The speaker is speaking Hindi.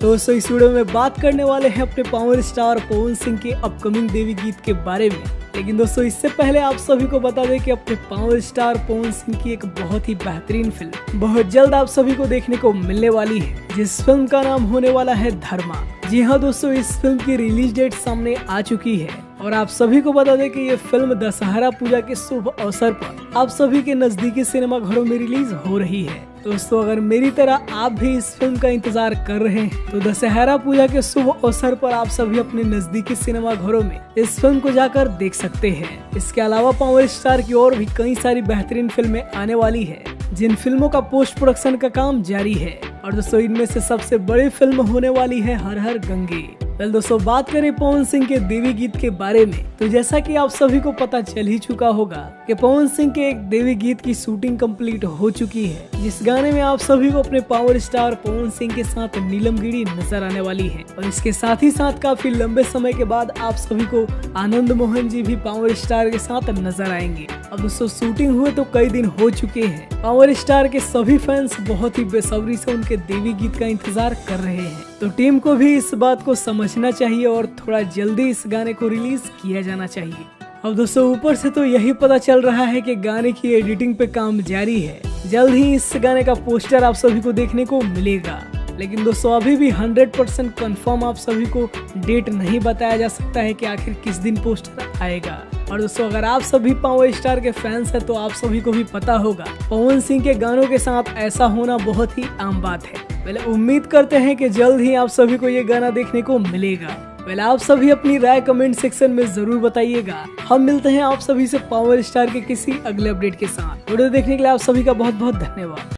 दोस्तों इस वीडियो में बात करने वाले हैं अपने पावर स्टार पवन सिंह के अपकमिंग देवी गीत के बारे में। लेकिन दोस्तों इससे पहले आप सभी को बता दें कि अपने पावर स्टार पवन सिंह की एक बहुत ही बेहतरीन फिल्म बहुत जल्द आप सभी को देखने को मिलने वाली है, जिस फिल्म का नाम होने वाला है धर्मा। जी हाँ दोस्तों, इस फिल्म की रिलीज डेट सामने आ चुकी है और आप सभी को बता दें कि ये फिल्म दशहरा पूजा के शुभ अवसर पर आप सभी के नजदीकी सिनेमा घरों में रिलीज हो रही है। दोस्तों अगर मेरी तरह आप भी इस फिल्म का इंतजार कर रहे हैं तो दशहरा पूजा के शुभ अवसर पर आप सभी अपने नजदीकी सिनेमा घरों में इस फिल्म को जाकर देख सकते हैं। इसके अलावा पावर स्टार की और भी कई सारी बेहतरीन फिल्में आने वाली है, जिन फिल्मों का पोस्ट प्रोडक्शन का काम जारी है। और दोस्तों इनमें से सबसे बड़ी फिल्म होने वाली है हर हर गंगे। वेल दोस्तों बात करें पवन सिंह के देवी गीत के बारे में, तो जैसा कि आप सभी को पता चल ही चुका होगा कि पवन सिंह के एक देवी गीत की शूटिंग कंप्लीट हो चुकी है, जिस गाने में आप सभी को अपने पावर स्टार पवन सिंह के साथ नीलमगिरी नजर आने वाली है। और इसके साथ ही साथ काफी लंबे समय के बाद आप सभी को आनंद मोहन जी भी पावर स्टार के साथ नजर आएंगे। अब दोस्तों शूटिंग हुए तो कई दिन हो चुके हैं, पावर स्टार के सभी फैंस बहुत ही बेसब्री से उनके देवी गीत का इंतजार कर रहे हैं। तो टीम को भी इस बात को समझना चाहिए और थोड़ा जल्दी इस गाने को रिलीज किया जाना चाहिए। अब दोस्तों ऊपर से तो यही पता चल रहा है कि गाने की एडिटिंग पे काम जारी है, जल्द ही इस गाने का पोस्टर आप सभी को देखने को मिलेगा। लेकिन दोस्तों अभी भी 100% कंफर्म आप सभी को डेट नहीं बताया जा सकता है कि आखिर किस दिन पोस्टर आएगा। और दोस्तों अगर आप सभी पावर स्टार के फैंस हैं तो आप सभी को भी पता होगा पवन सिंह के गानों के साथ ऐसा होना बहुत ही आम बात है। पहले उम्मीद करते हैं कि जल्द ही आप सभी को ये गाना देखने को मिलेगा। पहले आप सभी अपनी राय कमेंट सेक्शन में जरूर बताइएगा। हम मिलते हैं आप सभी से पावर स्टार के किसी अगले अपडेट के साथ। वीडियो देखने के लिए आप सभी का बहुत बहुत धन्यवाद।